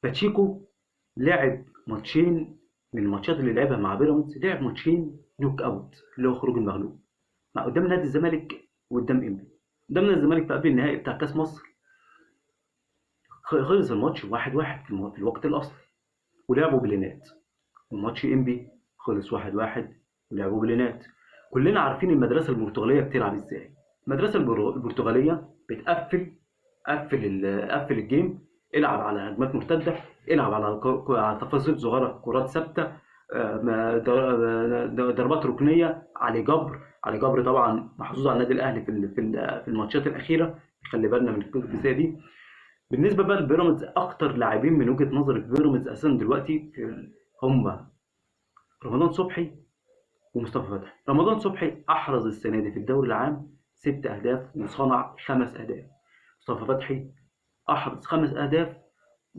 باتشيكو لعب ماتشين من الماتشات اللي لعبها مع بيراميدز، لعب ماتشين نوك اوت اللي هو خروج المغلوب، مع قدام نادي الزمالك وقدام انبي. قدام نادي الزمالك في قبل النهائي بتاع كاس مصر خلص الماتش 1-1 في الوقت الاصلي ولعبوا بلينات. وماتش انبي خلص 1-1 ولعبوا بلينات. كلنا عارفين المدرسه البرتغاليه بتلعب ازاي. المدرسه البرتغاليه بتقفل، قفل الجيم، العب على هجمات مرتده، العب على تفاصيل صغيره، كرات ثابته، ضربات ركنيه، علي جبر طبعا محظوظ على النادي الاهلي في الماتشات الاخيره، خلي بالنا من الجزئيه دي. بالنسبه بقى لبيراميدز، اكتر لاعبين من وجهه نظري في بيراميدز اساسا دلوقتي هم رمضان صبحي ومصطفى فتحي. رمضان صبحي احرز السنه دي في الدوري العام 6 اهداف وصنع 5 اهداف. مصطفى فتحي احرز 5 اهداف